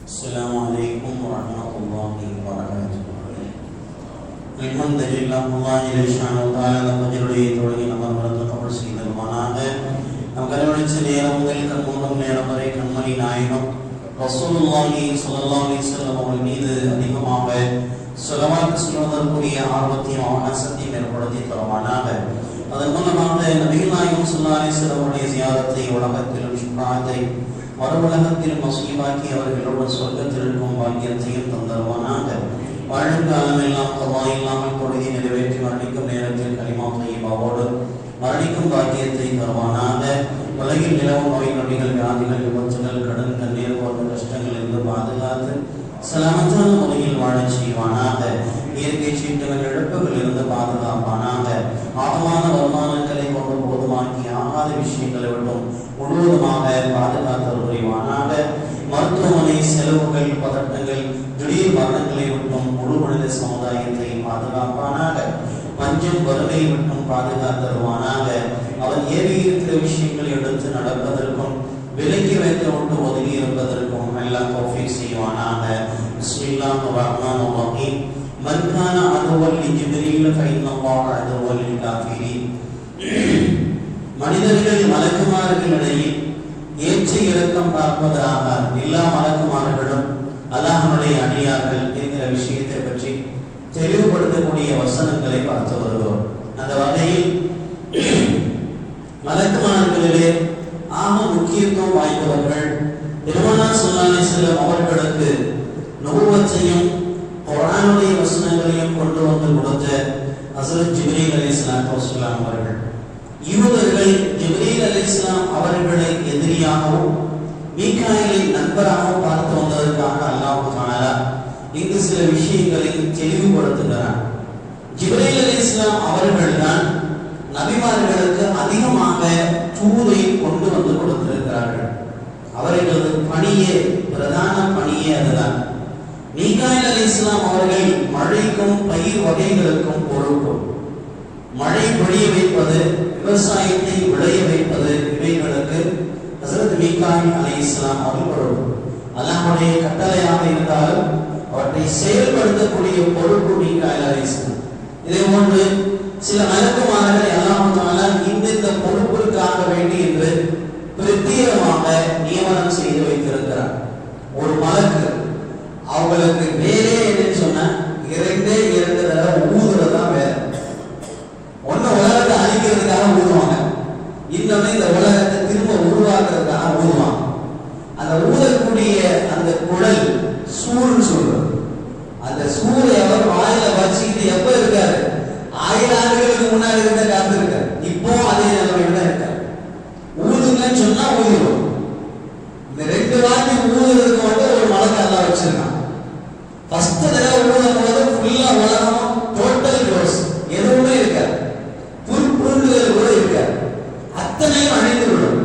السلام عليكم ورحمة الله وبركاته. الحمد لله الله subhanahu wa ta'ala பஜருடைய தொடங்கி நம்ம வரது கபர் செய்தல்வானாக நம் கருவழிச்ச நேரம் முதல் கண்முகம் நேரம் வரை கண்மணி நாயகம் ரசூலுல்லாஹி ஸல்லல்லாஹு அலைஹி வஸல்லம் அவர்கள் மீது அதிகமாக ஸலவாத் சொல்வதற்குரிய ஆர்வத்தையும் ஆசத்தையும் ஏற்படுத்தி தருவானாக. அதன் மூலமாக நபிகள் நாயகம் ஸல்லல்லாஹு அலைஹி வஸல்லம் அவருடைய ஜியாரத்தை உலகத்திலும் ஷுஃபாஅத்தை மறுவுலகத்தில் நசீபாக்கி அவர்களோடு சொர்க்கத்தில் இருக்கும் பாக்கியத்தையும் தந்தருவானாக. வாழும் காலமெல்லாம் கவா இல்லாமல் தொழுகை நிறைவேற்றி மரணிக்கும் நேரத்தில் கலிமா தய்யிபாவோடு மரணிக்கும் பாக்கியத்தை தருவானாக. உலகில் நிலவும் நோய் நொடிகள் வியாதிகள் விபத்துகள் கடன் கண்ணீர் போன்ற கஷ்டங்கள் இருந்து பாதுகாத்து சலாமத்தான முறையில் வாழச் செய்வானாக. இயற்கை சீட்டுகள் இழப்புகள் இருந்து பாதுகாப்பானாக. ஆகமான வருமானங்களை கொண்டு போதுமாக்கி ஆகாத விஷயங்களை விட்டும் முழுவதுமாக பாதுகாத்தல் புரிவானாக. மருத்துவமனை செலவுகள் பதட்டங்கள் திடீர் மரணங்களை விட்டும் முழு மனித சமுதாயத்தை பாதுகாப்பானாக. பஞ்சம் வறுமை விட்டும் பாதுகாத்தருவானாக. அவன் ஏறி இருக்கிற விஷயங்களை எடுத்து நடப்பதற்கும் விலக்கி வைத்து விட்டு ஒதுங்கி இருப்பதற்கும் எல்லாம் தௌஃபீக் செய்வானாக. பிஸ்மில்லாஹிர் ரஹ்மானிர் ரஹீம். மன் கான அதுவல் லிஜிப்ரீல் ஃபஇன்னல்லாஹ அதுவல் லில்காஃபிரீன். மனிதர்கள் மலக்குமார்களிடையே ஏற்ற இறக்கம் பார்ப்பதாக எல்லா மலக்குமார்களும் அல்லாஹ்வுடைய அடியார்கள் என்கிற விஷயத்தை பற்றி தெளிவுபடுத்தக்கூடிய வசனங்களை பார்த்து வருகிறோம். அந்த வகையில் மலக்குமார்களிலே ஆக முக்கியத்துவம் வாய்ந்தவர்கள் பெருமானார் ஸல்லல்லாஹு அலைஹி வஸல்லம் அவர்களுக்கு நுபுவத்தையும் குர்ஆனுடைய வசனங்களையும் கொண்டு வந்து கொடுத்த ஹஸரத் ஜிப்ரீல் அலைஹிஸ்ஸலாத்து வஸ்ஸலாம் அவர்கள். யூதர்கள் ஜிப்ரீல் அலைஹிஸ்ஸலாம் அவர்களை எதிரியாகவும் மீகாயிலை நண்பராகவும் பார்த்து வந்ததற்காக அல்லாஹ் தஆலா இங்கு சில விஷயங்களை தெளிவுபடுத்துகிறார். ஜிப்ரீல் அலைஹிஸ்ஸலாம் அவர்கள் தான் நபிமார்களுக்கு அதிகமாக தூதை கொண்டு வந்து கொடுத்திருக்கிறார்கள். அவர்களது பணியே பிரதான பணியே அதுதான். மீகாயில் அலைஹிஸ்ஸலாம் அவர்கள் மழைக்கும் பயிர் வகைகளுக்கும் பொறுப்பு. மழை பொழிய வைப்பது, விவசாயத்தை விளைய வைப்பது, இவைகளுக்கு ஹஸரத் மீகாயில் அலைஹிஸ்ஸலாம் அவர்கள் பொறுப்பு. அல்லாஹ்வுடைய கட்டளையாக இருந்தாலும் அவற்றை செயல்படுத்தக்கூடிய பொறுப்பு மீகாயில் அலைஹிஸ்ஸலாம். இதே போன்று சில மலக்குமார்களை அல்லாஹ் தஆலா இந்த பொறுப்பிற்காக வேண்டி என்று பிரத்யேகமாக நியமனம் செய்து வைத்திருக்கிறார். ஒரு மலக்கு அவங்களுக்கு வேலே என்னன்னு சொன்னா இரண்டு தடவை ஊதுறதா வேலை. ஒன்னு உலகத்தை அழிக்கிறதுக்காக ஊதுவாங்க, இன்னொன்னு இந்த உலகத்தை திரும்ப உருவாக்குறதுக்காக ஊதுவாங்க. அந்த ஊதக்கூடிய அந்த குழல் சூழ்னு சொல்றது. அந்த சூரை அவர் வாயில வச்சுக்கிட்டு எப்ப இருக்காரு? 1000 ஆண்டுகளுக்கு முன்னாடி இருந்த காத்து இருக்காரு. இப்போ அதே நிலைமையில தான் இருக்காரு. ஊதுங்கன்னு சொன்னா ஊதிடும். இந்த 2 வாட்டி ஊதுறதுக்கு மட்டும் ஒரு மலக்கு அல்லாஹ் வச்சிருக்கான். ஃபர்ஸ்ட் தடவை ஊதும் போது ஃபுல்லா உலகம் டோட்டல் க்ளோஸ், எதுவுமே இருக்காது, புற்புண்டுகள் கூட இருக்காது, அத்தனையும் அழிந்து விடும்.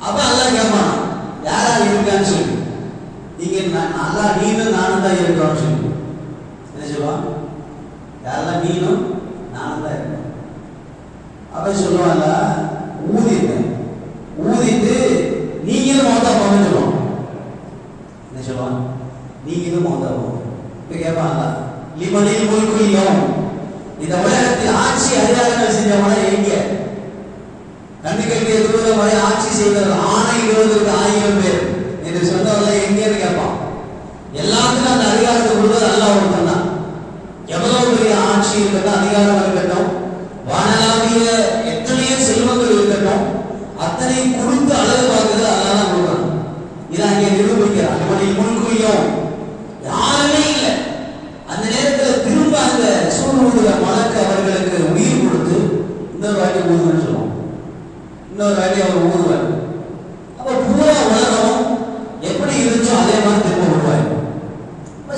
அப்ப அல்லாஹ் கேட்பான், யாரா இருக்கான்னு சொல்லி. நீங்க அல்லாஹ் நீனும் நானும் தான் இருக்கிறோம்னு சொல்லி என்ன சொல்லுவான்? யாரெல்லாம் நீனும் நானும் தான் இருக்கோம். அப்ப சொல்லுவாங்க ஊதிட்டு நீங்களும் மௌத்தா போகணும்னு சொல்லுவாங்க. என்ன சொல்லுவாங்க? நீங்களும் மௌத்தா போகணும். இப்ப கேட்பாங்க, லிமனில் முல்குல் யௌம், இந்த உலகத்தில் ஆட்சி அதிகாரங்கள் செஞ்சவன எங்க? கண்ணுக்கு தூரம் வரை ஆட்சி செய்தவர் ஆணை 20,000 பேர் என்று சொன்னவர்கள் எங்கன்னு கேட்பான். எல்லாத்துக்கும் அந்த அதிகாரத்தை கொடுத்தது அல்லாஹ் ஒருத்தன் தான். எவ்வளவு பெரிய ஆட்சி இருக்கட்டும், அதிகாரம் இருக்கட்டும், வானலாவிய எத்தனையோ செல்வங்கள் இருக்கட்டும், அத்தனை கொடுத்து அழகு பார்க்கிறது அல்லாஹ் தான் கொடுக்கணும். இதை அங்கே நிரூபிக்கிறார். இவனில் முன்குறியும் யாருமே இல்லை. அந்த நேரத்தில் திரும்ப அந்த சூழ்நிலை மலக்கு அவர்களுக்கு உயிர் கொடுத்து இன்னொரு வாட்டி ஊதுவன்னு சொல்லுவோம். இன்னொரு வாட்டி அவர் ஊதுவார். அப்ப பூரா உலகம் எப்படி இருந்துச்சோ அதே மாதிரி திரும்ப விடுவார்.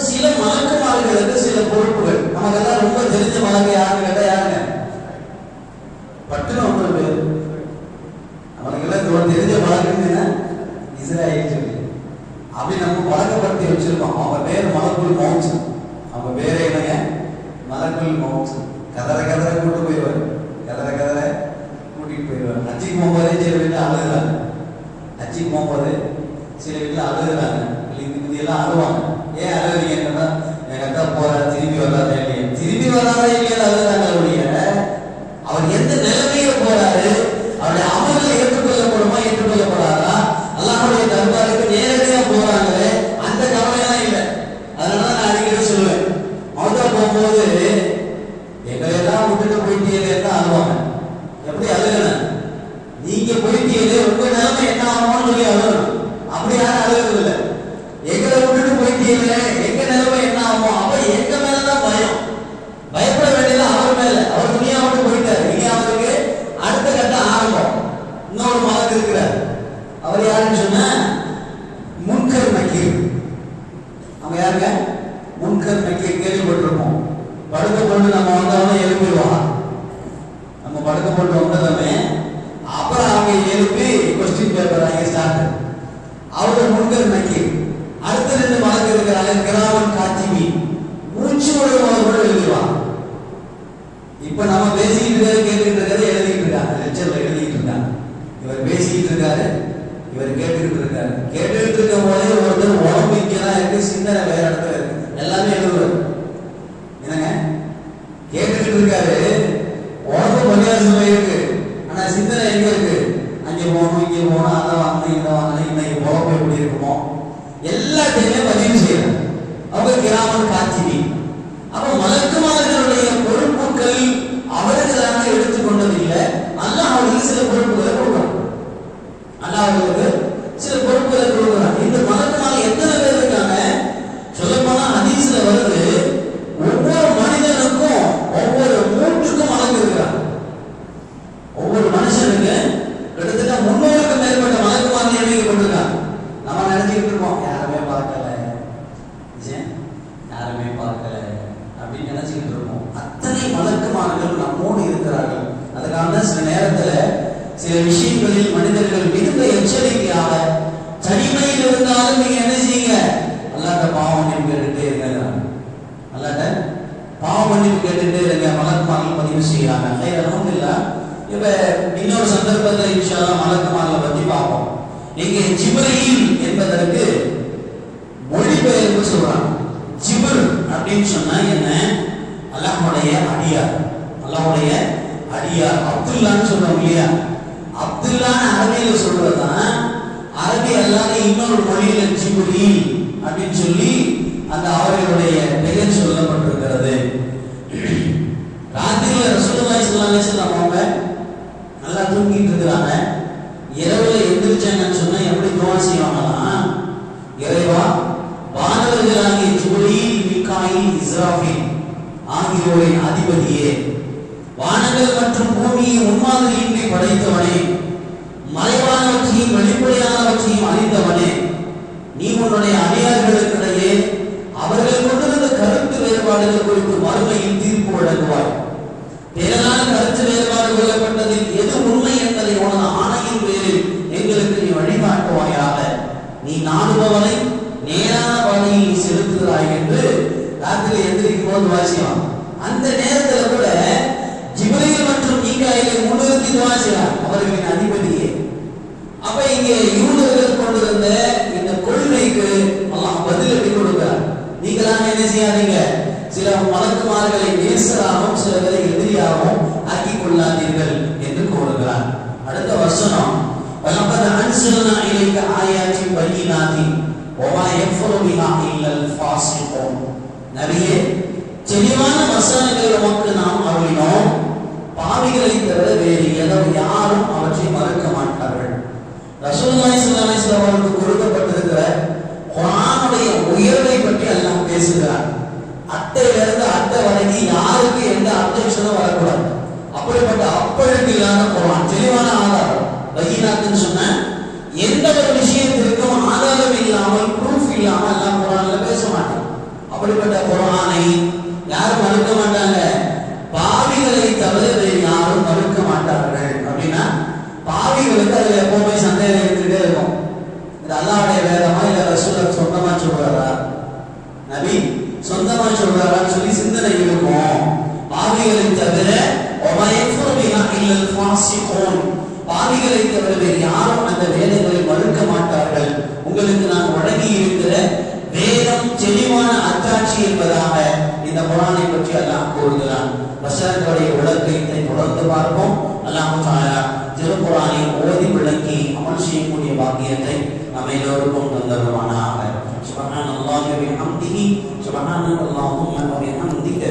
சில மலக்குமார்களுக்கு சில பொறுப்புகள். நமக்கெல்லாம் ரொம்ப தெரிஞ்ச மலக்கு யாருன்னு கேட்டா யாருங்க? பட்டுன்னு 9 பேர். நமக்கெல்லாம் தெரிஞ்ச மலக்குன்னு இஸ்ராயேல் சொல்லி அப்படி நம்ம வழக்கப்படுத்தி வச்சிருக்கோம். அவங்க பேர் மலக்குல் மௌத். அவங்க பேரே என்னங்க? மலக்குல் மௌத். கதற கூட்டு போயிடுவார். கதற கூட்டிட்டு போயிடுவார். ஹஜ்ஜிக்கு போகும்போதே சில வீட்டில் அழுகுறாங்க. ஹஜ்ஜிக்கு போகும்போது சில வீட்டில் அழுகுறாங்க. எல்லாம் அழுவாங்க. ஏன் அழுவீங்கன்னா, எங்க அக்கா போற திரும்பி வராதே இல்லையா, திரும்பி வராதே இல்லையா அழுதாங்க. அவர் எந்த நிலைமையில போறாரு, அவருடைய அமல்கள் ஏற்றுக்கொள்ளப்படுமா ஏற்றுக்கொள்ளப்படாதா, அல்லாஹ்வுடைய தர்பாருக்கு நேரடியா போறாங்களே, அந்த கவலையெல்லாம் இல்லை. அதனாலதான் நான் அடிக்கடி சொல்லுவேன், மௌத்தா போகும்போது எங்களை எல்லாம் விட்டுட்டு போயிட்டீங்களே தான் அழுவாங்க. எப்படி அழுகணும், நீங்க போயிட்டீங்களே உங்க நிலைமை என்ன ஆகும்னு சொல்லி அழுகணும். அப்படி யாரும் அழுகிறது இல்லை. எங்களை விட்டுட்டு போயிட்டீங்களே எங்க நிலைமை என்ன ஆகும், அப்ப எங்க மேலதான் பயம். பயப்பட வேண்டியது அவர் மேல. அவர் துணியா விட்டு போயிட்டாரு. இனி அவருக்கு அடுத்த கட்டம் ஆரம்பம். இன்னொரு மலக்கு இருக்கிறார். அவர் யாருன்னு சொன்னா முன்கர் நக்கீர். அவங்க யாருங்க? முன்கர் நக்கீர் கேள்விப்பட்டிருப்போம். படுக்க போட்டு நம்ம வந்தவங்க எழுப்பிடுவாங்க. நம்ம படுக்க போட்டு வந்ததுமே அப்புறம் அவங்க எழுப்பி கொஸ்டின் பேப்பர் அங்கே ஸ்டார்ட். அவரு முன்கர் நக்கீர். அடுத்த ரெண்டு மலக்கு இருக்கிறாங்க கிராமன் காத்திபி. மூச்சு விடுவாங்க எழுதிடுவாங்க. இப்ப நம்ம பேசிக்கிட்டு இருக்காரு, கேட்டுக்கிட்டு இருக்காரு, எழுதிட்டு இருக்காங்க, லெக்சர்ல எழுதிட்டு இருக்காங்க. இவர் பேசிக்கிட்டு இருக்காரு, இவர் கேட்டுக்கிட்டு இருக்காரு. கேட்டுக்கிட்டு இருக்கும் போதே ஒருத்தர் உடம்பு இங்கதான் இருக்கு, சிந்தனை வேற இடத்துல இருக்கு, எல்லாமே எழுதுவாரு. என்னங்க, கேட்டுக்கிட்டு இருக்காரு, உடம்பு பரியாசமா இருக்கு, ஆனா சிந்தனை எங்க இருக்கு, அங்க போகணும் இங்க போகணும், அதை வாங்கணும் இதை வாங்கணும், இன்னைக்கு உடம்பு எப்படி இருக்குமோ எல்லாத்தையுமே பதிவு செய்யணும். அவங்க கிராமன் காட்சி. அப்ப மலக்குமார்களுடைய பொறுப்புகள் அவர்களாக எடுத்துக்கொண்டதில்லை. அல்லாஹ் அவர்களுக்கு சில பொறுப்புகளை கொடுக்கிறான். அல்லாஹ் அவர்களுக்கு சில பொறுப்புகளை கொடுக்கிறான். இந்த மலக்குமார்கள் எத்தனை பேர் இருக்காங்க சொல்லப்போனா ஹதீஸ்ல வருது, ஒவ்வொரு மனிதனுக்கும் ஒவ்வொரு மூன்றுக்கும் மலக்கு இருக்கிறான். ஒவ்வொரு மனுஷனுக்கு கிட்டத்தட்ட 300க்கும் மேற்பட்ட மலக்குமார்கள் நியமிக்கப்பட்டிருக்காங்க. நம்ம நினைச்சுக்கிட்டு இருக்கோம் யாருமே பார்க்கல, யாருமே பார்க்கல அப்படின்னு நினைச்சுக்கிட்டு இருக்கோம். அத்தனை மலக்குமார்கள் நம்மோடு இருக்கிறார்கள். அதுக்காக சில நேரத்துல சில விஷயங்களில் மனிதர்கள் மிகுந்த எச்சரிக்கையாக தனிமையில் இருந்தாலும் நீங்க என்ன செய்யுங்க, அல்லாஹ்ட்ட பாவ மன்னிப்பு கேட்டுட்டே இருங்க, அல்லாஹ்ட்ட பாவ மன்னிப்பு கேட்டுட்டே இருங்க. மலக்குமார்கள் பதிவு செய்யறாங்க. அல்ஹம்துலில்லாஹ். இப்ப இன்னொரு சந்தர்ப்பத்தில் இன்ஷா அல்லாஹ் மலக்குமார்களை பத்தி பார்ப்போம். இங்கே ஜிப்ரீல் என்பதற்கு மொழிபெயர்ப்பு சொல்றாங்க. ஜிப்ர் அப்படின்னு சொன்னா என்ன, அல்லாஹ்வுடைய அடியார். அல்லாஹ்வுடைய அடியார் அப்துல்லான்னு சொல்றோம் இல்லையா, அப்துல்லான்னு அரபியில சொல்றதுதான். அரபி அல்லாத இன்னொரு மொழியில ஜிப்ரீல் அப்படின்னு சொல்லி அந்த அவர்களுடைய பெயர் சொல்லப்பட்டிருக்கிறது. ராத்திரியில ரசூலுல்லாஹி ஸல்லல்லாஹு அலைஹி வஸல்லம் அவங்க நல்லா தூங்கிட்டு இருக்கிறாங்க. இரவுல எந்திரிச்சாங்கன்னு சொன்னா எப்படி துஆ செய்வாங்கன்னா, இறைவா வானவர்களாகிய ஜிப்ரீல், மீகாயில், இஸ்ராஃபீல் ஆகியோரின் அதிபதியே, வானங்கள் மற்றும் பூமியை முன்மாதிரியின்றி படைத்தவனே, மறைவானவற்றையும் வெளிப்படையானவற்றையும் அறிந்தவனே, நீ உன்னுடைய அடியார்களுக்கிடையே அவர்கள் கொண்டிருந்த கருத்து வேறுபாடுகள் குறித்து மறுமையில் தீர்ப்பு வழங்குவாய். பிறனால் கருத்து வேறுபாடு கொள்ளப்பட்டதில் எது உண்மை என்பதை உனது ஆணையின் பேரில் எங்களுக்கு நீ வழிகாட்டுவாயாக. நீ நாடுபவனை நேரான பாதையில் நீ செலுத்துகிறாய் என்று ராத்திரி எந்திரிக்கும் போது வாசிவான். அந்த நேரத்தில் கூட ஜிப்ரீல் மற்றும் மீகாயிலை முன்னிறுத்தி வாசிவான், அவர்களின் அதிபதியே. அப்ப இங்கே யூதர்கள் கொண்டிருந்த இந்த கொள்கைக்கு அல்லாஹ் பதிலடி கொடுக்கிறார். நீங்களாம் என்ன செய்யாதீங்க, சில மலக்குமார்களை நேசராகவும் சிலரை எதிரியாகவும் ஆக்கிக் கொள்ளாதீர்கள் என்று கூறுகிறார். அடுத்த வசனம், வலகத் அன்ஸல்னா இலைக ஆயாத்தின் பையினாத்தின் வமா யக்ஃபுரு பிஹா இல்லல் ஃபாஸிகூன். நபியே, தெளிவான வசனங்களை உமக்கு நாம் அருளினோம், பாவிகளை தவிர வேறு யாரும் அவற்றை மறுக்க மாட்டார்கள். ரசூலுல்லாஹி ஸல்லல்லாஹு அலைஹி வஸல்லம் அவர்களுக்கு கொடுக்கப்பட்டிருக்கிற குர்ஆனுடைய உயர்வை பற்றி அல்லாஹ் பேசுகிறார். அட்டையிலிருந்து அட்டை வரைக்கும் யாருக்கு எந்த அப்ஜெக்ஷனும் வரக்கூடாது. அப்படிப்பட்ட அப்பழுக்கு இல்லாத குர்ஆன், தெளிவான ஆதாரம். பையினாத்துன்னு சொன்ன எந்த ஒரு விஷயத்திற்கும் ஆதாரம் இல்லாமல், ப்ரூஃப் இல்லாமல் அல்லாஹ் குர்ஆன்ல பேச மாட்டான். அப்படிப்பட்ட குர்ஆனை யாரும் மறுக்க மாட்டாங்க, பாவிகளை தவிர வேறு யாரும் மறுக்க மாட்டார்கள். அப்படின்னா பாவிகளுக்கு அதுல எப்பவுமே சந்தேகம் இருந்துட்டே இருக்கும். இது அல்லாஹ்வுடைய வேதமா இல்ல ரசூலுல்லாஹ் சொந்தமா சொல்றாரா, நபி சொந்தமா சொல்றாரான்னு சொல்லி சிந்தனை இருக்கும். பாவிகளை தவிர பாவிகளை தவிர வேறு யாரும் அந்த வேதங்களை மறுக்க மாட்டார்கள். உங்களுக்கு நான் வழங்கி இருக்கிற அத்தாட்சி என்பதாக இந்த குர்ஆனை பற்றி அல்லாஹ் கூறுகிறான். வசனங்களுடைய விளக்கத்தை தொடர்ந்து பார்ப்போம். அல்லாஹ் தஆலா திருக்குர்ஆனை ஓதி விளக்கி அமல் செய்யக்கூடிய பாக்கியத்தை நம்ம எல்லோருக்கும் தந்தருவானாக. சுப்ஹானல்லாஹி வ பிஹம்திஹி சுப்ஹானல்லாஹும்ம வ பிஹம்திக